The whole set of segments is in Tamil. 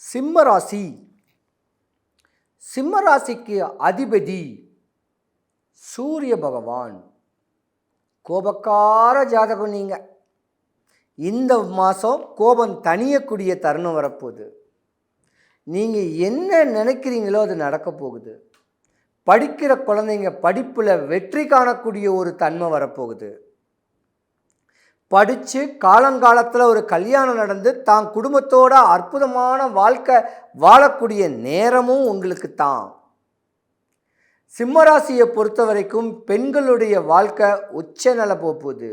சிம்ம ராசி. சிம்ம ராசிக்கு அதிபதி சூரிய பகவான். கோபக்கார ஜாதகம் நீங்கள். இந்த மாதம் கோபம் தணியக்கூடிய தருணம் வரப்போகுது. நீங்கள் என்ன நினைக்கிறீங்களோ அது நடக்க போகுது. படிக்கிற குழந்தைங்க படிப்பில் வெற்றி காணக்கூடிய ஒரு தன்மை வரப்போகுது. படித்து காலங்காலத்தில் ஒரு கல்யாணம் நடந்து தான் குடும்பத்தோட அற்புதமான வாழ்க்கை வாழக்கூடிய நேரமும் உங்களுக்கு தான். சிம்மராசியை பொறுத்த வரைக்கும் பெண்களுடைய வாழ்க்கை உச்ச நிலை போகுது.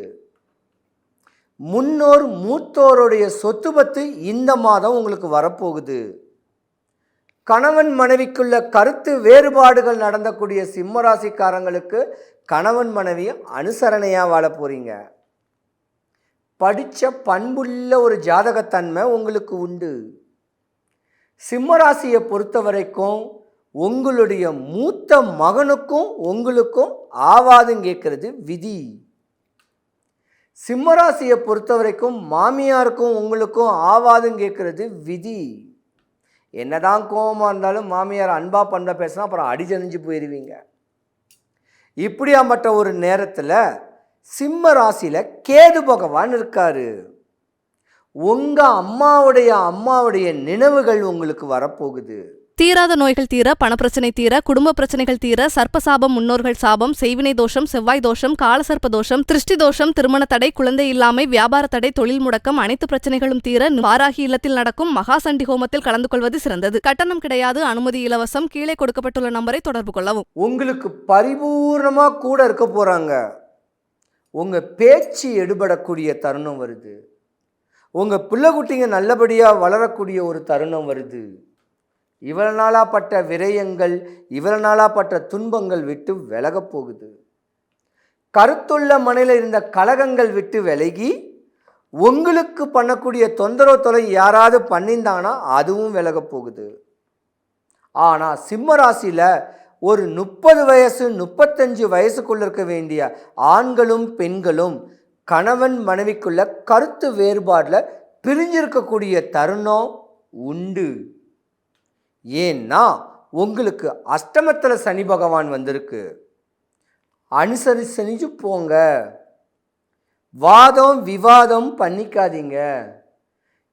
முன்னோர் மூத்தோருடைய சொத்து பத்து இந்த மாதம் உங்களுக்கு வரப்போகுது. கணவன் மனைவிக்குள்ள கருத்து வேறுபாடுகள் நடந்தக்கூடிய சிம்மராசிக்காரங்களுக்கு கணவன் மனைவி அனுசரணையாக வாழ போகிறீங்க. படித்த பண்புள்ள ஒரு ஜாதகத்தன்மை உங்களுக்கு உண்டு. சிம்மராசியை பொறுத்த வரைக்கும் உங்களுடைய மூத்த மகனுக்கும் உங்களுக்கும் ஆவாதும் கேட்கறது விதி. சிம்மராசியை பொறுத்த வரைக்கும் மாமியாருக்கும் உங்களுக்கும் ஆவாதும் கேட்கறது விதி. என்னதான் கோபமாக இருந்தாலும் மாமியார் அன்பா பண்ண பேசினா அப்புறம் அடிஜனிஞ்சு போயிடுவீங்க. இப்படியாப்பட்ட ஒரு நேரத்தில் சிம்ம ராசியில் கேது பகவான் இருக்காரு. உங்கள் அம்மாவுடைய நினைவுகள் உங்களுக்கு வரப்போகுது. தீராத நோய்கள் தீர, பணப்பிரச்சனை தீர, குடும்ப பிரச்சனைகள் தீர, சர்ப்பசாபம், முன்னோர்கள் சாபம், செய்வினை தோஷம், செவ்வாய் தோஷம், காலசர்ப்ப தோஷம், திருஷ்டி தோஷம், திருமண தடை, குழந்தை இல்லாமை, வியாபார தடை, தொழில் முடக்கம், அனைத்து பிரச்சனைகளும் தீர வாராகி இல்லத்தில் நடக்கும் மகாசண்டி ஹோமத்தில் கலந்து கொள்வது சிறந்தது. கட்டணம் கிடையாது, அனுமதி இலவசம். கீழே கொடுக்கப்பட்டுள்ள நம்பரை தொடர்பு கொள்ளவும். உங்களுக்கு பரிபூர்ணமாக கூட இருக்க போறாங்க. உங்கள் பேச்சு எடுபடக்கூடிய தருணம் வருது. உங்கள் பிள்ளை குட்டிங்க நல்லபடியாக வளரக்கூடிய ஒரு தருணம் வருது. இவ்வளவு நாளாப்பட்ட விரயங்கள், இவ்வளவு நாளாப்பட்ட துன்பங்கள் விட்டு விலகப் போகுது. கருத்துள்ள மனையில் இருந்த கலகங்கள் விட்டு விலகி உங்களுக்கு பண்ணக்கூடிய தொந்தரவு தொலை யாராவது பண்ணியிருந்தாங்கன்னா அதுவும் விலகப் போகுது. ஆனால் சிம்ம ராசியில் ஒரு 30 வயசு 35 வயசுக்குள்ள இருக்க வேண்டிய ஆண்களும் பெண்களும் கணவன் மனைவிக்குள்ள கருத்து வேறுபாடில் பிரிஞ்சிருக்கக்கூடிய தருணம் உண்டு. ஏன்னா உங்களுக்கு அஷ்டமத்தில் சனி பகவான் வந்திருக்கு. அனுசரிச்சு போங்க. வாதம் விவாதம் பண்ணிக்காதீங்க.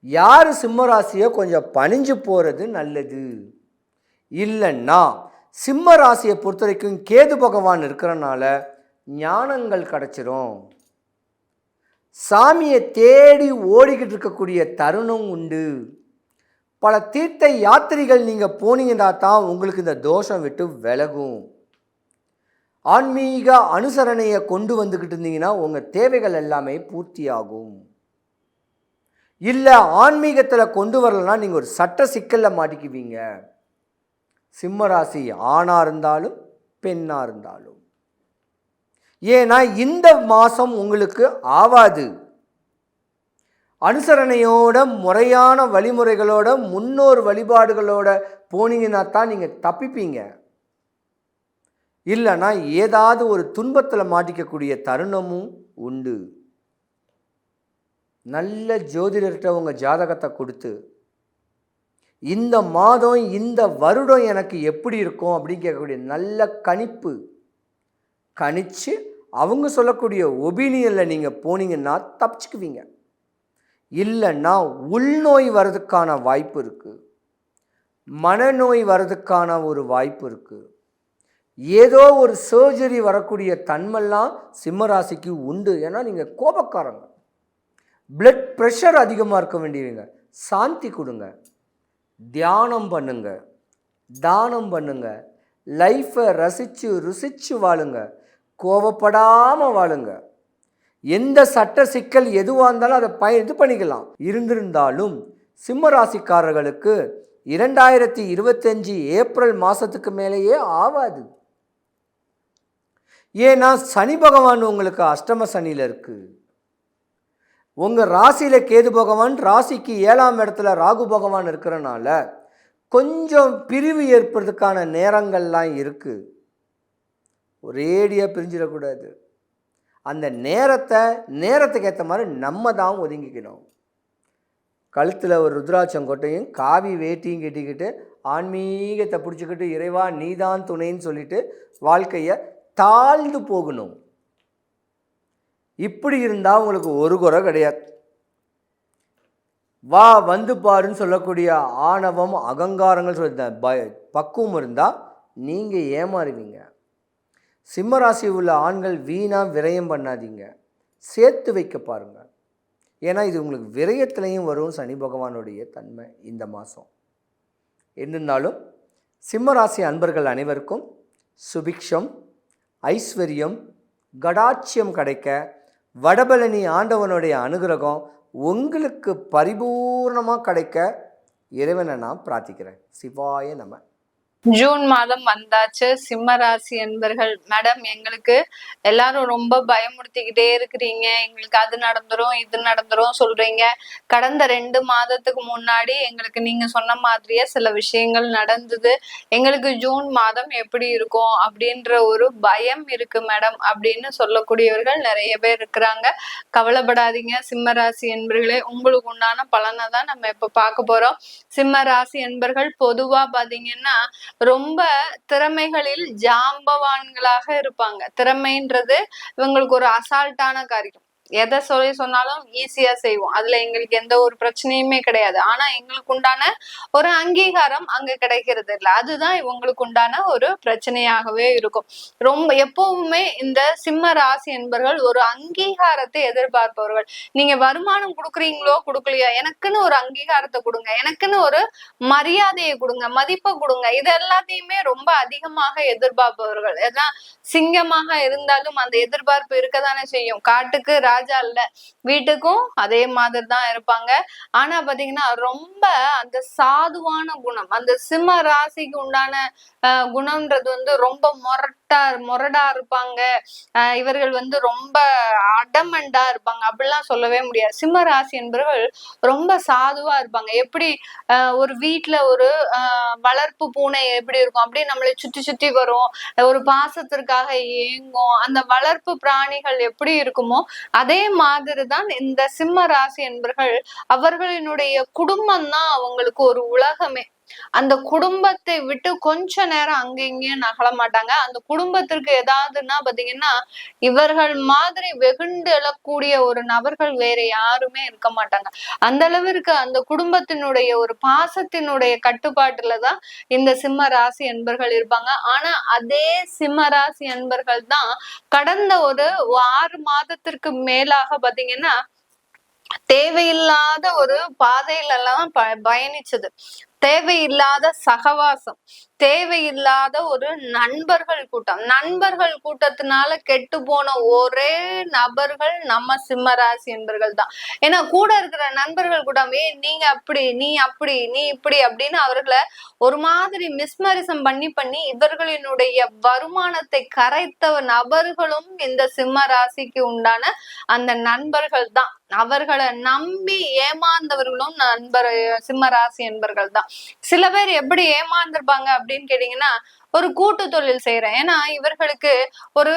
யார் சிம்மராசியை கொஞ்சம் பணிஞ்சு போகிறது நல்லது. இல்லைன்னா சிம்ம ராசியை பொறுத்த வரைக்கும் கேது பகவான் இருக்கிறனால ஞானங்கள் கிடச்சிரும். சாமியை தேடி ஓடிக்கிட்டு இருக்கக்கூடிய தருணம் உண்டு. பல தீர்த்த யாத்திரைகள் நீங்கள் போனீங்கன்னா தான் உங்களுக்கு இந்த தோஷம் விட்டு விலகும். ஆன்மீக அனுசரணையை கொண்டு வந்துக்கிட்டு இருந்தீங்கன்னா உங்கள் தேவைகள் எல்லாமே பூர்த்தியாகும். இல்லை ஆன்மீகத்தில் கொண்டு வரலன்னா நீங்கள் ஒரு சட்ட சிக்கலில் மாட்டிக்குவீங்க. சிம்மராசி ஆணாக இருந்தாலும் பெண்ணாக இருந்தாலும். ஏன்னா இந்த மாதம் உங்களுக்கு ஆவாது. அனுசரணையோட முறையான வழிமுறைகளோட முன்னோர் வழிபாடுகளோட போனீங்கன்னா தான் நீங்கள் தப்பிப்பீங்க. இல்லைன்னா ஏதாவது ஒரு துன்பத்தில் மாட்டிக்கக்கூடிய தருணமும் உண்டு. நல்ல ஜோதிடர்கிட்ட உங்கள் ஜாதகத்தை கொடுத்து இந்த மாதம் இந்த வருடம் எனக்கு எப்படி இருக்கும் அப்படின்னு கேட்கக்கூடிய நல்ல கணிப்பு கணிச்சு அவங்க சொல்லக்கூடிய ஒபீனியனில் நீங்கள் போனீங்கன்னா தப்பிச்சுக்குவீங்க. இல்லைன்னா உள்நோய் வர்றதுக்கான வாய்ப்பு இருக்குது. மனநோய் வர்றதுக்கான ஒரு வாய்ப்பு இருக்குது. ஏதோ ஒரு சர்ஜரி வரக்கூடிய தன்மைலாம் சிம்மராசிக்கு உண்டு. ஏன்னா நீங்கள் கோபக்காரங்க. பிளட் ப்ரெஷர் அதிகமாக இருக்க வேண்டியவங்க. சாந்தி கொடுங்க, தியானம் பண்ணுங்க, தானம் பண்ணுங்க, லைஃப்பை ரசித்து ருசித்து வாழுங்க, கோபப்படாமல் வாழுங்க. எந்த சட்ட சிக்கல் எதுவாக இருந்தாலும் அதை இது பண்ணிக்கலாம். இருந்திருந்தாலும் சிம்ம ராசிக்காரர்களுக்கு 2025 ஏப்ரல் மாதத்துக்கு மேலேயே ஆவாது. ஏன்னா சனி பகவான் உங்களுக்கு அஷ்டம சனியில் இருக்குது. உங்கள் ராசியில் கேது பகவான், ராசிக்கு 7ஆம் இடத்துல ராகு பகவான் இருக்கிறனால கொஞ்சம் பிரிவு ஏற்படுறதுக்கான நேரங்கள்லாம் இருக்குது. ஒரேடியாக பிரிஞ்சிடக்கூடாது. அந்த நேரத்துக்கு ஏற்ற மாதிரி நம்ம தான் ஒதுங்கிக்கணும். கழுத்தில் ஒரு ருத்ராட்சம் கொட்டையும் காவி வேட்டியும் கட்டிக்கிட்டு ஆன்மீகத்தை பிடிச்சிக்கிட்டு இறைவா நீதான் துணைன்னு சொல்லிட்டு வாழ்க்கையை தாழ்ந்து போகணும். இப்படி இருந்தால் உங்களுக்கு ஒரு குறை கிடையாது. வா வந்து பாருன்னு சொல்லக்கூடிய ஆணவம் அகங்காரங்கள் பக்குவம் இருந்தால் நீங்கள் ஏமாறுவீங்க. சிம்மராசி உள்ள ஆண்கள் வீணாக விரயம் பண்ணாதீங்க, சேர்த்து வைக்க பாருங்கள். ஏன்னா இது உங்களுக்கு விரயத்திலையும் வரும் சனி பகவானுடைய தன்மை இந்த மாதம். இருந்தாலும் சிம்மராசி அன்பர்கள் அனைவருக்கும் சுபிக்ஷம், ஐஸ்வர்யம், கடாட்சியம் கிடைக்க வடபழனி ஆண்டவனுடைய அனுகிரகம் உங்களுக்கு பரிபூர்ணமாக கிடைக்க இறைவனை நான் பிரார்த்திக்கிறேன். சிவாய நம. ஜூன் மாதம் வந்தாச்சு. சிம்ம ராசி என்பர்கள், மேடம் எங்களுக்கு எல்லாரும் ரொம்ப பயமுறுத்திக்கிட்டே இருக்கிறீங்க, எங்களுக்கு அது நடந்துரும் இது நடந்துரும் சொல்றீங்க. கடந்த 2 மாதத்துக்கு முன்னாடி எங்களுக்கு நீங்க சொன்ன மாதிரியே சில விஷயங்கள் நடந்தது. எங்களுக்கு ஜூன் மாதம் எப்படி இருக்கும் அப்படின்ற ஒரு பயம் இருக்கு மேடம் அப்படின்னு சொல்லக்கூடியவர்கள் நிறைய பேர் இருக்கிறாங்க. கவலைப்படாதீங்க சிம்ம ராசி என்பர்களே, உங்களுக்கு உண்டான பலனை தான் நம்ம இப்ப பார்க்க போறோம். சிம்ம ராசி என்பர்கள் பொதுவா பாத்தீங்கன்னா ரொம்ப திறமைகளில் ஜாம்பவான்களாக இருப்பாங்க. திறமைன்றது இவங்களுக்கு ஒரு அசால்ட்டான காரியம். எதை சொன்னாலும் ஈஸியா செய்வோம், அதுல எங்களுக்கு எந்த ஒரு பிரச்சனையுமே கிடையாது. ஆனா எங்களுக்கு உண்டான ஒரு அங்கீகாரம் அங்க கிடைக்கிறது இல்லை. அதுதான் இவங்களுக்கு உண்டான ஒரு பிரச்சனையாகவே இருக்கும். ரொம்ப எப்பவுமே இந்த சிம்ம ராசி என்பவர்கள் ஒரு அங்கீகாரத்தை எதிர்பார்ப்பவர்கள். நீங்க வருமானம் கொடுக்குறீங்களோ கொடுக்கலையோ, எனக்குன்னு ஒரு அங்கீகாரத்தை கொடுங்க, எனக்குன்னு ஒரு மரியாதையை கொடுங்க, மதிப்பை கொடுங்க, இது எல்லாத்தையுமே ரொம்ப அதிகமாக எதிர்பார்ப்பவர்கள். ஏன்னா சிங்கமாக இருந்தாலும் அந்த எதிர்பார்ப்பு இருக்கதானே செய்யும். காட்டுக்கு ராஜா இல்ல, வீட்டுக்கும் அதே மாதிரி தான் இருப்பாங்க. ஆனா பாத்தீங்கன்னா ரொம்ப அந்த சாதுவான குணம், அந்த சிம்ம ராசிக்கு உண்டான குணம்ன்றது வந்து ரொம்ப முரடா இருப்பாங்க. இவர்கள் வந்து ரொம்ப அடமண்டா இருப்பாங்க அப்படிலாம் சொல்லவே முடியாது. சிம்ம ராசி என்பவர்கள் ரொம்ப சாதுவா இருப்பாங்க. எப்படி ஒரு வீட்டுல ஒரு வளர்ப்பு பூனை எப்படி இருக்கும், அப்படியே நம்மளை சுத்தி சுத்தி வரும், ஒரு பாசத்திற்காக ஏங்கும். அந்த வளர்ப்பு பிராணிகள் எப்படி இருக்குமோ அதே மாதிரிதான் இந்த சிம்ம ராசி என்பவர்கள். அவர்களினுடைய குடும்பம் தான் அவங்களுக்கு ஒரு உலகமே. அந்த குடும்பத்தை விட்டு கொஞ்ச நேரம் அங்க இங்கேயும் நகல மாட்டாங்க. அந்த குடும்பத்திற்கு ஏதாவதுன்னா பாத்தீங்கன்னா இவர்கள் மாதிரி வெகுண்டு எழக்கூடிய ஒரு நபர்கள் வேற யாருமே இருக்க மாட்டாங்க. அந்த அளவிற்கு அந்த குடும்பத்தினுடைய ஒரு பாசத்தினுடைய கட்டுப்பாட்டுலதான் இந்த சிம்ம ராசி என்பர்கள் இருப்பாங்க. ஆனா அதே சிம்ம ராசி என்பர்கள் தான் கடந்த ஒரு 6 மாதத்திற்கு மேலாக பாத்தீங்கன்னா தேவையில்லாத ஒரு பாதையில எல்லாம் பயணிச்சது. தேவையில்லாத சகவாசம், தேவையில்லாத ஒரு நண்பர்கள் கூட்டத்தினால கெட்டு போன ஒரே நபர்கள் நம்ம சிம்ம ராசி என்பர்கள் தான். ஏன்னா கூட இருக்கிற நண்பர்கள் கூட நீங்க அப்படி, நீ அப்படி, நீ இப்படி அப்படின்னு அவர்களை ஒரு மாதிரி மிஸ்மரிசம் பண்ணி இவர்களினுடைய வருமானத்தை கரைத்த நபர்களும் இந்த சிம்ம ராசிக்கு உண்டான அந்த நண்பர்கள் தான். அவர்களை நம்பி ஏமாந்தவர்களும் சிம்ம ராசி என்பர்கள் தான். சில பேர் எப்படி ஏமாந்துருப்பாங்க அப்படின்னு கேட்டீங்கன்னா, ஒரு கூட்டு தொழில் செய்யறேன், ஏன்னா இவர்களுக்கு ஒரு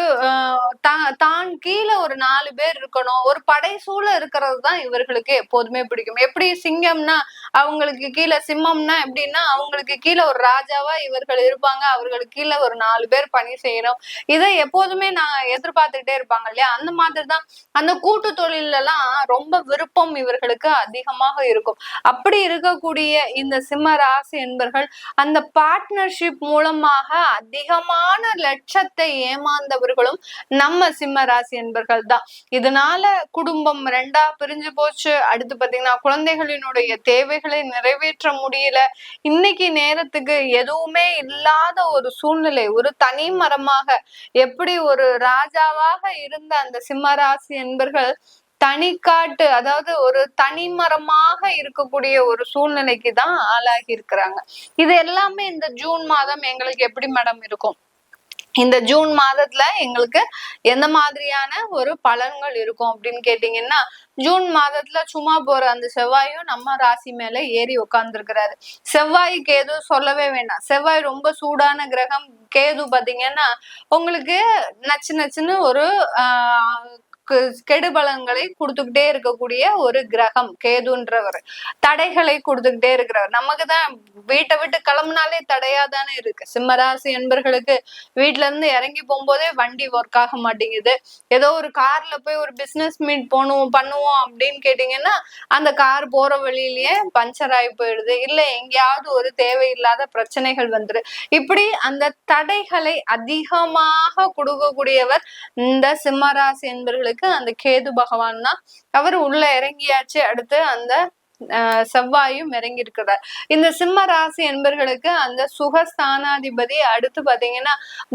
தான் கீழே ஒரு 4 பேர் இருக்கணும், ஒரு படைசூழ இருக்கிறது தான் இவர்களுக்கு எப்போதுமே பிடிக்கும். எப்படி சிங்கம்னா அவங்களுக்கு கீழே, சிம்மம்னா எப்படின்னா அவங்களுக்கு கீழே ஒரு ராஜாவா இவர்கள் இருப்பாங்க, அவர்களுக்கு கீழே ஒரு 4 பேர் பணி செய்யணும். இதை எப்போதுமே நான் எதிர்பார்த்துக்கிட்டே இருப்பாங்க இல்லையா. அந்த மாதிரிதான் அந்த கூட்டு தொழில எல்லாம் ரொம்ப விருப்பம் இவர்களுக்கு அதிகமாக இருக்கும். அப்படி இருக்கக்கூடிய இந்த சிம்ம ராசி என்பர்கள் அந்த பார்ட்னர்ஷிப் மூலமாக அதிகமான லட்சத்தை ஏமாந்தவர்களும் நம்ம சிம்ம ராசி என்பர்கள் தான். இதனால குடும்பம் 2ஆ பிரிஞ்சு போச்சு. அடுத்து பாத்தீங்கன்னா குழந்தைகளினுடைய தேவைகளை நிறைவேற்ற முடியல. இன்னைக்கு நேரத்துக்கு எதுவுமே இல்லாத ஒரு சூழ்நிலை, ஒரு தனி மரமாக எப்படி ஒரு ராஜாவாக இருந்த அந்த சிம்ம ராசி என்பர்கள் தனிக்காட்டு, அதாவது ஒரு தனிமரமாக இருக்கக்கூடிய ஒரு சூழ்நிலைக்கு தான் ஆளாகி இருக்கிறாங்க. இது எல்லாமே இந்த ஜூன் மாதம் எங்களுக்கு எப்படி மேடம் இருக்கும்? இந்த ஜூன் மாதத்துல எங்களுக்கு எந்த மாதிரியான ஒரு பலன்கள் இருக்கும் அப்படின்னு கேட்டீங்கன்னா, ஜூன் மாதத்துல சும்மா போற அந்த செவ்வாயும் நம்ம ராசி மேல ஏறி உட்கார்ந்துருக்கிறாரு. செவ்வாய் கேது சொல்லவே வேண்டாம். செவ்வாய் ரொம்ப சூடான கிரகம். கேது பாத்தீங்கன்னா உங்களுக்கு நச்சுன்னு ஒரு கெடுபலங்களை கொடுத்துக்கிட்டே இருக்கக்கூடிய ஒரு கிரகம் கேதுன்றவர், தடைகளை கொடுத்துக்கிட்டே இருக்கிறவர். நமக்குதான் வீட்டை விட்டு கிளம்புனாலே தடையாதானே இருக்கு. சிம்மராசி என்பர்களுக்கு வீட்டுல இருந்து இறங்கி போகும்போதே வண்டி ஒர்க் ஆக மாட்டேங்குது. ஏதோ ஒரு கார்ல போய் ஒரு பிசினஸ் மீட் பண்ணுவோம் அப்படின்னு கேட்டீங்கன்னா அந்த கார் போற வழியிலேயே பஞ்சர் ஆகி போயிடுது, இல்ல எங்கேயாவது ஒரு தேவையில்லாத பிரச்சனைகள் வந்துரு. இப்படி அந்த தடைகளை அதிகமாக கொடுக்கக்கூடியவர் இந்த சிம்மராசி என்பர்களுக்கு அந்த கேது பகவான் தான். அவர் உள்ள இறங்கியாச்சு. அடுத்து அந்த செவ்வாயும் இறங்கி இருக்கிறார். இந்த சிம்ம ராசி என்பர்களுக்கு அந்த சுகஸ்தானாதிபதி, அடுத்து பாத்தீங்கன்னா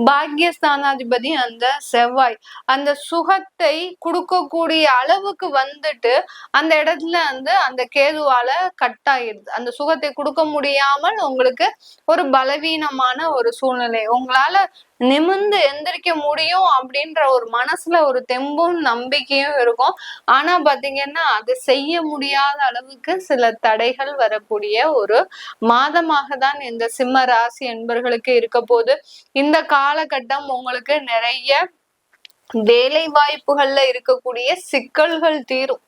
பாக்யஸ்தானாதிபதி அந்த செவ்வாய். அந்த சுகத்தை கொடுக்கக்கூடிய அளவுக்கு வந்துட்டு அந்த இடத்துல அந்த கேதுவால கட் ஆயிடுது. அந்த சுகத்தை கொடுக்க முடியாமல் உங்களுக்கு ஒரு பலவீனமான ஒரு சூழ்நிலை, உங்களால நிமிர்ந்து எந்திரிக்க முடியும் அப்படின்ற ஒரு மனசுல ஒரு தெம்பும் நம்பிக்கையும் இருக்கும். ஆனா பாத்தீங்கன்னா அது செய்ய முடியாத அளவுக்கு சில தடைகள் வரக்கூடிய ஒரு மாதமாக தான் இந்த சிம்ம ராசி என்பர்களுக்கு இருக்க போது. இந்த காலகட்டம் உங்களுக்கு நிறைய வேலை வாய்ப்புகள்ல இருக்கக்கூடிய சிக்கல்கள் தீரும்.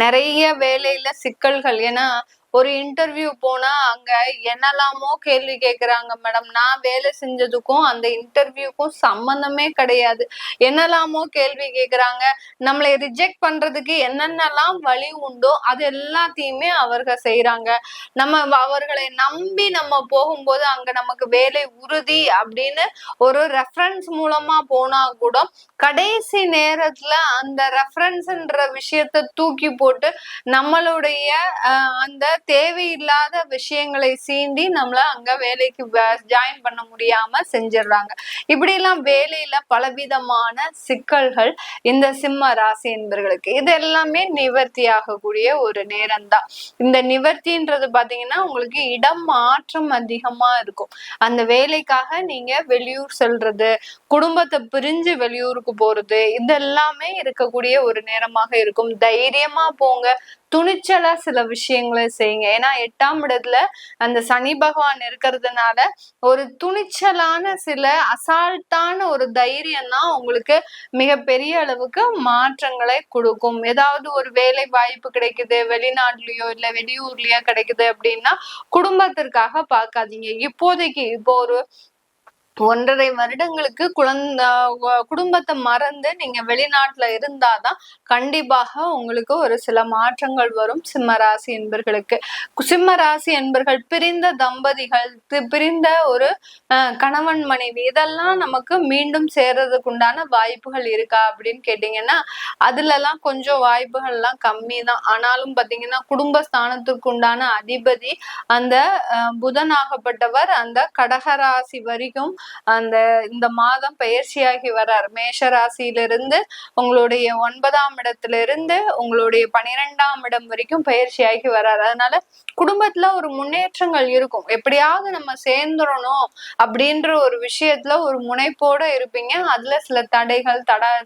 நிறைய வேலையில சிக்கல்கள், ஏன்னா ஒரு இன்டர்வியூ போனா அங்க என்னெல்லாமோ கேள்வி கேக்குறாங்க மேடம். நான் வேலை செஞ்சதுக்கும் அந்த இன்டர்வியூக்கும் சம்பந்தமே கிடையாது. என்னெல்லாமோ கேள்வி கேக்குறாங்க. நம்மளை ரிஜெக்ட் பண்றதுக்கு என்னென்னலாம் வழி உண்டோ அது எல்லாத்தையுமே அவர்கள் செய்யறாங்க. நம்ம அவர்களை நம்பி நம்ம போகும்போது அங்க நமக்கு வேலை உறுதி அப்படின்னு ஒரு ரெஃபரன்ஸ் மூலமா போனா கூட கடைசி நேரத்துல அந்த ரெஃபரன்ஸ்ன்ற விஷயத்த தூக்கி போட்டு நம்மளுடைய அந்த தேவையில்லாத விஷயங்களை சீண்டி நம்மள அங்க வேலைக்கு ஜாயின் பண்ண முடியாம செஞ்சிடுறாங்க. இப்படி எல்லாம் வேலையில பலவிதமான சிக்கல்கள் இந்த சிம்ம ராசி என்பர்களுக்கு. இது எல்லாமே நிவர்த்தி ஆகக்கூடிய ஒரு நேரம் தான். இந்த நிவர்த்தின்றது பாத்தீங்கன்னா உங்களுக்கு இடம் மாற்றம் அதிகமா இருக்கும். அந்த வேலைக்காக நீங்க வெளியூர் செல்றது, குடும்பத்தை பிரிஞ்சு வெளியூருக்கு போறது, இதெல்லாமே இருக்கக்கூடிய ஒரு நேரமாக இருக்கும். தைரியமா போங்க, துணிச்சலா சில விஷயங்களை செய்யுங்க. ஏன்னா 8ஆம் இடத்துல அந்த சனி பகவான் இருக்கிறதுனால ஒரு துணிச்சலான சில அசால்ட்டான ஒரு தைரியம் தான் உங்களுக்கு மிகப்பெரிய அளவுக்கு மாற்றங்களை கொடுக்கும். ஏதாவது ஒரு வேலை வாய்ப்பு கிடைக்குது வெளிநாட்டுலயோ இல்ல வெளியூர்லயோ கிடைக்குது அப்படின்னா குடும்பத்திற்காக பார்க்காதீங்க. இப்போதைக்கு இப்போ ஒரு 1.5 வருடங்களுக்கு குடும்பத்தை மறந்து நீங்க வெளிநாட்டுல இருந்தாதான் கண்டிப்பாக உங்களுக்கு ஒரு சில மாற்றங்கள் வரும். சிம்மராசி என்பர்களுக்கு, சிம்மராசி என்பர்கள் பிரிந்த தம்பதிகள், பிரிந்த ஒரு கணவன் மனைவி, இதெல்லாம் நமக்கு மீண்டும் சேர்றதுக்கு உண்டான வாய்ப்புகள் இருக்கா அப்படின்னு கேட்டீங்கன்னா அதுல எல்லாம் கொஞ்சம் வாய்ப்புகள் எல்லாம் கம்மி தான். ஆனாலும் பாத்தீங்கன்னா குடும்பஸ்தானத்துக்கு உண்டான அதிபதி அந்த புதனாகப்பட்டவர் அந்த கடகராசி வரைக்கும் இந்த மாதம் பயிற்சியாகி வர்றார். மேஷ ராசியிலிருந்து உங்களுடைய 9ஆம் இடத்துல இருந்து உங்களுடைய 12ஆம் இடம் வரைக்கும் பயிற்சியாகி வர்றார். அதனால குடும்பத்துல ஒரு முன்னேற்றங்கள் இருக்கும். எப்படியாவது நம்ம சேர்ந்துடணும் அப்படின்ற ஒரு விஷயத்துல ஒரு முனைப்போட இருப்பீங்க. அதுல சில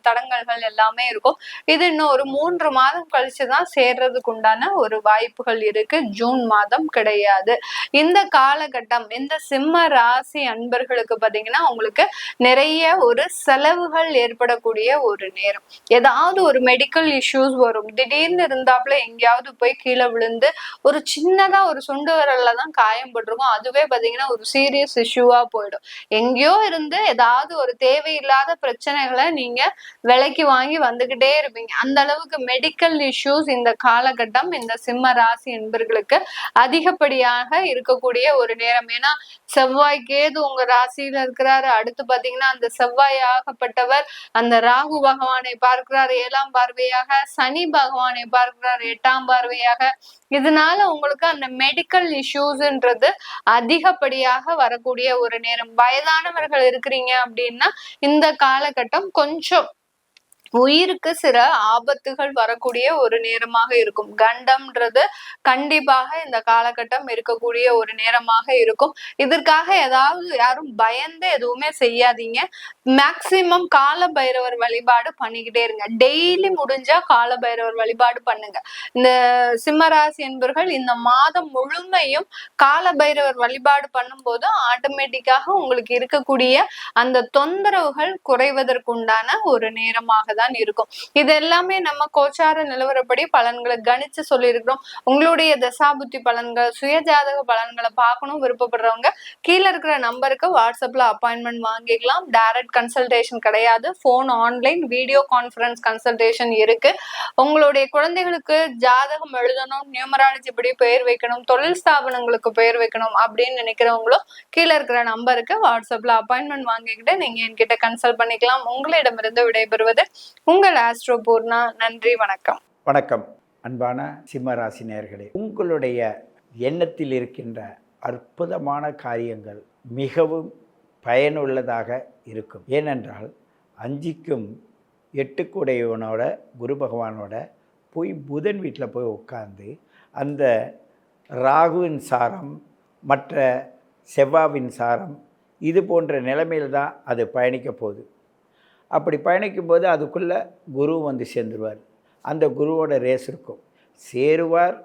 தடங்கல்கள் எல்லாமே இருக்கும். இது இன்னும் ஒரு 3 மாதம் கழிச்சுதான் சேர்றதுக்கு உண்டான ஒரு வாய்ப்புகள் இருக்கு. ஜூன் மாதம் கிடையாது. இந்த காலகட்டம் இந்த சிம்ம ராசி அன்பர்களுக்கு பாத்தீங்கன்னா உங்களுக்கு நிறைய ஒரு செலவுகள் ஏற்படக்கூடிய ஒரு நேரம். ஏதாவது ஒரு மெடிக்கல் இஷ்யூஸ் வரும். திடீர்னு இருந்தாப்புல எங்கேயாவது போய் கீழே விழுந்து ஒரு சின்னதா ஒரு சுண்டு விரல்ல தான் காயம் பட்டிருக்கும். அதுவே பாத்தீங்கன்னா ஒரு சீரியஸ் இஷ்யூவா போயிடும். எங்கேயோ இருந்து ஏதாவது ஒரு தேவையில்லாத பிரச்சனைகளை நீங்க விலைக்கு வாங்கி வந்துகிட்டே இருப்பீங்க. அந்த அளவுக்கு மெடிக்கல் இஷ்யூஸ் இந்த காலகட்டம் இந்த சிம்ம ராசி என்பர்களுக்கு அதிகப்படியாக இருக்கக்கூடிய ஒரு நேரம். ஏன்னா செவ்வாய் கேது உங்க ராசியில இருக்கிறாரு. அடுத்து பாத்தீங்கன்னா அந்த செவ்வாய் ஆகப்பட்டவர் அந்த ராகு பகவானை பார்க்கிறார் 7ஆம் பார்வையாக, சனி பகவானை பார்க்கிறார் 8ஆம் பார்வையாக. இதனால உங்களுக்கு அந்த மெடிக்கல் இஷ்யூஸ்ன்றது அதிகப்படியாக வரக்கூடிய ஒரு நேரம். வயதானவர்கள் இருக்கிறீங்க அப்படின்னா இந்த காலகட்டம் கொஞ்சம் உயிருக்கு சில ஆபத்துகள் வரக்கூடிய ஒரு நேரமாக இருக்கும். கண்டம்ன்றது கண்டிப்பாக இந்த காலகட்டம் இருக்கக்கூடிய ஒரு நேரமாக இருக்கும். இதற்காக ஏதாவது யாரும் பயந்து எதுவுமே செய்யாதீங்க. மேக்சிமம் கால பைரவர் வழிபாடு பண்ணிக்கிட்டே இருங்க. டெய்லி முடிஞ்சா கால பைரவர் வழிபாடு பண்ணுங்க. இந்த சிம்மராசி என்பவர்கள் இந்த மாதம் முழுமையும் கால பைரவர் வழிபாடு பண்ணும்போது ஆட்டோமேட்டிக்காக உங்களுக்கு இருக்கக்கூடிய அந்த தொந்தரவுகள் குறைவதற்குண்டான ஒரு நேரமாக தான் இருக்கும். இது எல்லாமே நம்ம கோச்சார நிலவரப்படி பலன்களை கணிச்சு சொல்லியிருக்கிறோம். உங்களுடைய தசாபுத்தி பலன்கள், சுயஜாதக பலன்களை பார்க்கணும் விருப்பப்படுறவங்க கீழே இருக்கிற நம்பருக்கு வாட்ஸ்அப்ல அப்பாயின்மெண்ட் வாங்கிக்கலாம். டைரக்ட் கன்சல்டேஷன் கிடையாது, phone online video conference consultation இருக்கு. உங்களுடைய குழந்தைகளுக்கு ஜாதகம் எழுதணும், நியூமராலஜி படி பெயர் வைக்கணும், தொழில் ஸ்தாபனங்களுக்கு பெயர் வைக்கணும் அப்படின்னு நினைக்கிறவங்களும் கீழே இருக்கிற நம்பருக்கு வாட்ஸ்அப்ல அப்பாயின்மெண்ட் வாங்கிக்கிட்டு நீங்க என்கிட்ட கன்சல்ட் பண்ணிக்கலாம். உங்களிடமிருந்து விடைபெறுவது உங்கள் ஆஸ்ட்ரோ பூர்ணா. நன்றி, வணக்கம். வணக்கம் அன்பான சிம்மராசி நேயர்களே, உங்களுடைய எண்ணத்தில் இருக்கின்ற அற்புதமான காரியங்கள் மிகவும் பயனுள்ளதாக இருக்கும். ஏனென்றால் 5க்கும் 8 குரு பகவானோட போய் புதன் வீட்டில் போய் உட்கார்ந்து அந்த ராகுவின் சாரம் மற்ற செவ்வாவின் சாரம் இது போன்ற நிலைமையில் தான் அது பயணிக்க போகுது. அப்படி பயணிக்கும்போது அதுக்குள்ளே குரு வந்து சேர்ந்துருவார். அந்த குருவோட ரேஸ் இருக்கும். சேருவார்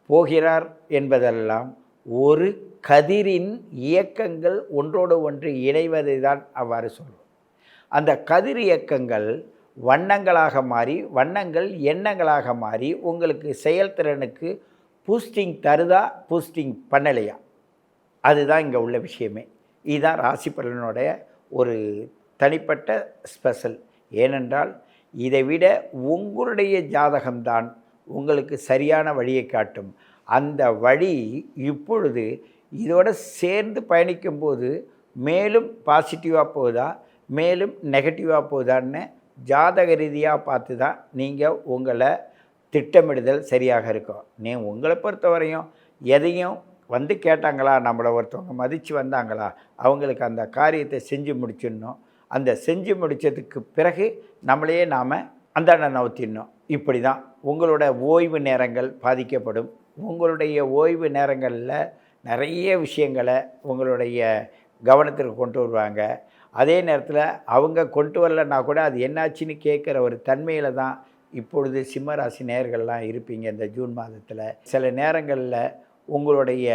போகிறார் என்பதெல்லாம் ஒரு கதிரின் இயக்கங்கள் ஒன்றோடு ஒன்று இணைவதை தான் அவ்வாறு சொல்லுவோம். அந்த கதிர் இயக்கங்கள் வண்ணங்களாக மாறி, வண்ணங்கள் எண்ணங்களாக மாறி உங்களுக்கு செயல்திறனுக்கு பூஸ்டிங் தருதா பூஸ்டிங் பண்ணலையா, அதுதான் இங்கே உள்ள விஷயமே. இதுதான் ராசி பலனுடைய ஒரு தனிப்பட்ட ஸ்பெஷல். ஏனென்றால் இதை விட உங்களுடைய ஜாதகம்தான் உங்களுக்கு சரியான வழியை காட்டும். அந்த வழி இப்பொழுது இதோடு சேர்ந்து பயணிக்கும்போது மேலும் பாசிட்டிவாக போகுதா மேலும் நெகட்டிவாக போகுதான்னு ஜாதக ரீதியாக பார்த்து தான் நீங்கள் உங்களை திட்டமிடுதல் சரியாக இருக்கும். உங்களை பொறுத்தவரையும் எதையும் வந்து கேட்டாங்களா, நம்மளை ஒருத்தவங்க மதித்து வந்தாங்களா, அவங்களுக்கு அந்த காரியத்தை செஞ்சு முடிச்சிடணும். அந்த செஞ்சு முடித்ததுக்கு பிறகு நம்மளையே நாம் அந்தாண்ட நவுத்திடணும். இப்படி தான் உங்களோட ஓய்வு நேரங்கள் பாதிக்கப்படும். உங்களுடைய ஓய்வு நேரங்களில் நிறைய விஷயங்களை உங்களுடைய கவனத்திற்கு கொண்டு வருவாங்க. அதே நேரத்தில் அவங்க கொண்டு வரலன்னா கூட அது என்னாச்சுன்னு கேட்குற ஒரு தன்மையில் தான் இப்பொழுது சிம்மராசி நேயர்கள்லாம் இருப்பீங்க. இந்த ஜூன் மாதத்தில் சில நேரங்களில் உங்களுடைய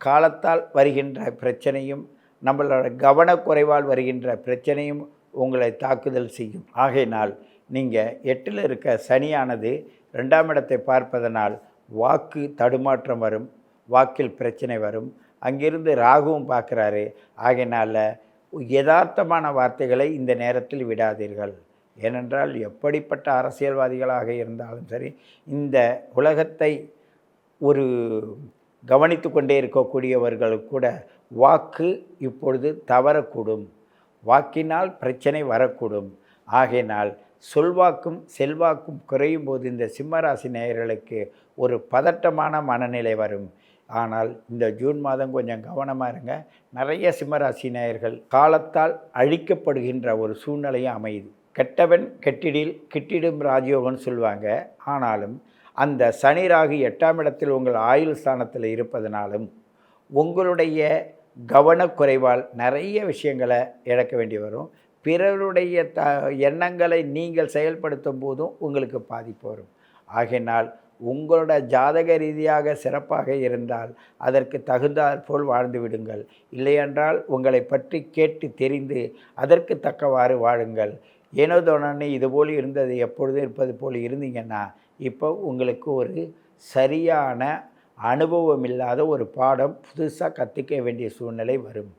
காலத்தால் வருகின்ற பிரச்சனையும் நம்மளோட கவனக்குறைவால் வருகின்ற பிரச்சனையும் உங்களை தாக்குதல் செய்யும். ஆகையினால் நீங்கள் 8ல் இருக்க சனியானது 2ஆம் இடத்தை பார்ப்பதனால் வாக்கு தடுமாற்றம் வரும், வாக்கில் பிரச்சனை வரும். அங்கிருந்து ராகுவும் பார்க்குறாரு. ஆகையினால் யதார்த்தமான வார்த்தைகளை இந்த நேரத்தில் விடாதீர்கள். ஏனென்றால் எப்படிப்பட்ட அரசியல்வாதிகளாக இருந்தாலும் சரி, இந்த உலகத்தை ஒரு கவனித்து கொண்டே இருக்கக்கூடியவர்களுக்கு கூட வாக்கு இப்பொழுது தவறக்கூடும், வாக்கினால் பிரச்சனை வரக்கூடும். ஆகையினால் சொல்வாக்கும் செல்வாக்கும் குறையும் போது இந்த சிம்மராசி நேயர்களுக்கு ஒரு பதட்டமான மனநிலை வரும். ஆனால் இந்த ஜூன் மாதம் கொஞ்சம் கவனமாக இருங்க. நிறைய சிம்மராசி நேயர்கள் காலத்தால் அழிக்கப்படுகின்ற ஒரு சூழ்நிலையும் அமையுது. கெட்டவன் கெட்டிடில் கிட்டிடும் ராஜயோகம்னு சொல்லுவாங்க. ஆனாலும் அந்த சனி ராகு 8ஆம் இடத்தில் உங்கள் ஆயுள் ஸ்தானத்தில் இருப்பதனாலும் உங்களுடைய கவனக்குறைவால் நிறைய விஷயங்களை இழக்க வேண்டி வரும். பிறருடைய எண்ணங்களை நீங்கள் செயல்படுத்தும் போதும் உங்களுக்கு பாதிப்பு வரும். ஆகையினால் உங்களோட ஜாதக ரீதியாக சிறப்பாக இருந்தால் அதற்கு தகுந்தாற் போல் வாழ்ந்து விடுங்கள். இல்லையென்றால் உங்களை பற்றி கேட்டு தெரிந்து அதற்கு தக்கவாறு வாழுங்கள். ஏனோ தோணன்னு இதுபோல் இருந்தது எப்பொழுதும் இருப்பது போல் இருந்தீங்கன்னா இப்போ உங்களுக்கு ஒரு சரியான அனுபவம் இல்லாத ஒரு பாடம் புதுசாக கற்றுக்க வேண்டிய சூழ்நிலை வரும்.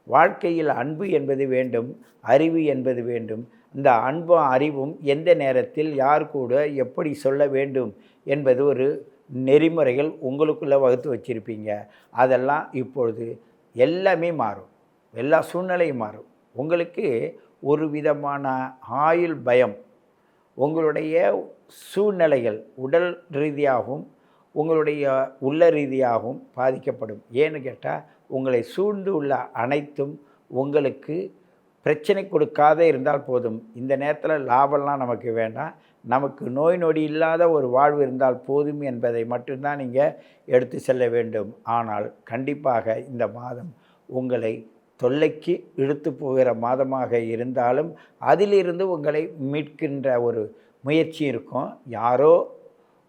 வாழ்க்கையில் அன்பு என்பது வேண்டும், அறிவு என்பது வேண்டும். இந்த அன்பும் அறிவும் எந்த நேரத்தில் யார் கூட எப்படி சொல்ல வேண்டும் என்பது ஒரு நெறிமுறைகள் உங்களுக்குள்ளே வகுத்து வச்சுருப்பீங்க. அதெல்லாம் இப்பொழுது எல்லாமே மாறும், எல்லா சூழ்நிலையும் மாறும். உங்களுக்கு ஒரு விதமான ஆயுள் பயம், உங்களுடைய சூழ்நிலைகள் உடல் ரீதியாகவும் உங்களுடைய உள்ள ரீதியாகவும் பாதிக்கப்படும். ஏன்னு கேட்டால் உங்களை சூழ்ந்து உள்ள அனைத்தும் உங்களுக்கு பிரச்சனை கொடுக்காத இருந்தால் போதும். இந்த நேரத்தில் லாபம்லாம் நமக்கு வேண்டாம், நமக்கு நோய் நொடி இல்லாத ஒரு வாழ்வு இருந்தால் போதும் என்பதை மட்டும்தான் நீங்கள் எடுத்து செல்ல வேண்டும். ஆனால் கண்டிப்பாக இந்த மாதம் உங்களை தொல்லைக்கு இழுத்து போகிற மாதமாக இருந்தாலும் அதிலிருந்து உங்களை மீட்கின்ற ஒரு முயற்சி இருக்கும். யாரோ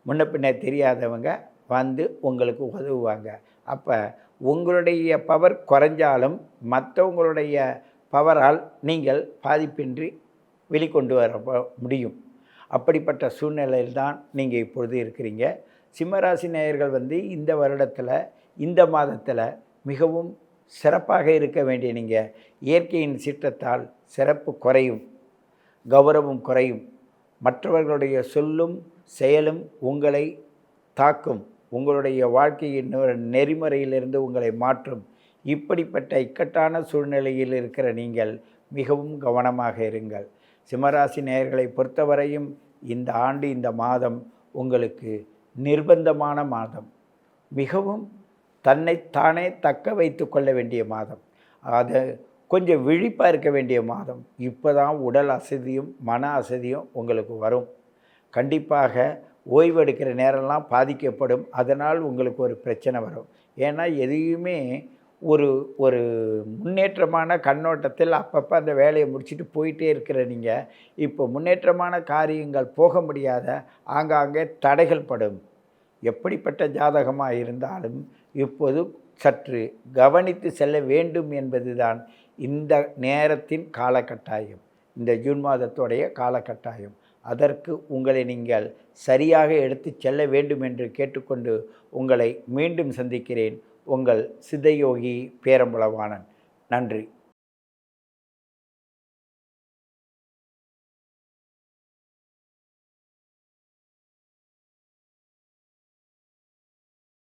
முன்ன பின்ன தெரியாதவங்க வந்து உங்களுக்கு உதவுவாங்க. அப்போ உங்களுடைய பவர் குறைஞ்சாலும் மற்றவங்களுடைய பவரால் நீங்கள் பாதிப்பின்றி வெளிக்கொண்டு வர முடியும். அப்படிப்பட்ட சூழ்நிலையில் தான் நீங்கள் இப்பொழுது இருக்கிறீங்க. சிம்மராசி நேயர்கள் இந்த வருடத்தில், இந்த மாதத்தில் மிகவும் சிறப்பாக இருக்க வேண்டிய நீங்கள் இயற்கையின் சீற்றத்தால் சிறப்பு குறையும், கௌரவம் குறையும், மற்றவர்களுடைய சொல்லும் செயலும் உங்களை தாக்கும், உங்களுடைய வாழ்க்கையின் நெறிமுறையிலிருந்து உங்களை மாற்றும். இப்படிப்பட்ட இக்கட்டான சூழ்நிலையில் இருக்கிற நீங்கள் மிகவும் கவனமாக இருங்கள். சிம்மராசி நேயர்களை பொறுத்தவரையும் இந்த ஆண்டு, இந்த மாதம் உங்களுக்கு நிர்பந்தமான மாதம், மிகவும் தன்னைத்தானே தக்க வைத்து கொள்ள வேண்டிய மாதம், அது கொஞ்சம் விழிப்பாக இருக்க வேண்டிய மாதம். இப்போ தான் உடல் அசதியும் மன அசதியும் உங்களுக்கு வரும். கண்டிப்பாக ஓய்வெடுக்கிற நேரம்லாம் பாதிக்கப்படும். அதனால் உங்களுக்கு ஒரு பிரச்சனை வரும். ஏன்னா எதையுமே ஒரு ஒரு முன்னேற்றமான கண்ணோட்டத்தில் அப்பப்போ அந்த வேலையை முடிச்சுட்டு போயிட்டே இருக்கிற நீங்கள் இப்போ முன்னேற்றமான காரியங்கள் போக முடியாத ஆங்காங்கே தடைகள் படும். எப்படிப்பட்ட ஜாதகமாக இருந்தாலும் இப்போது சற்று கவனித்து செல்ல வேண்டும் என்பதுதான் இந்த நேரத்தின் காலகட்டாயம், இந்த ஜூன் மாதத்துடைய காலகட்டாயம். அதற்கு உங்களை நீங்கள் சரியாக எடுத்து செல்ல வேண்டும் என்று கேட்டுக்கொண்டு உங்களை மீண்டும் சந்திக்கிறேன். உங்கள் சித்தயோகி பேரம்பலவாணன். நன்றி.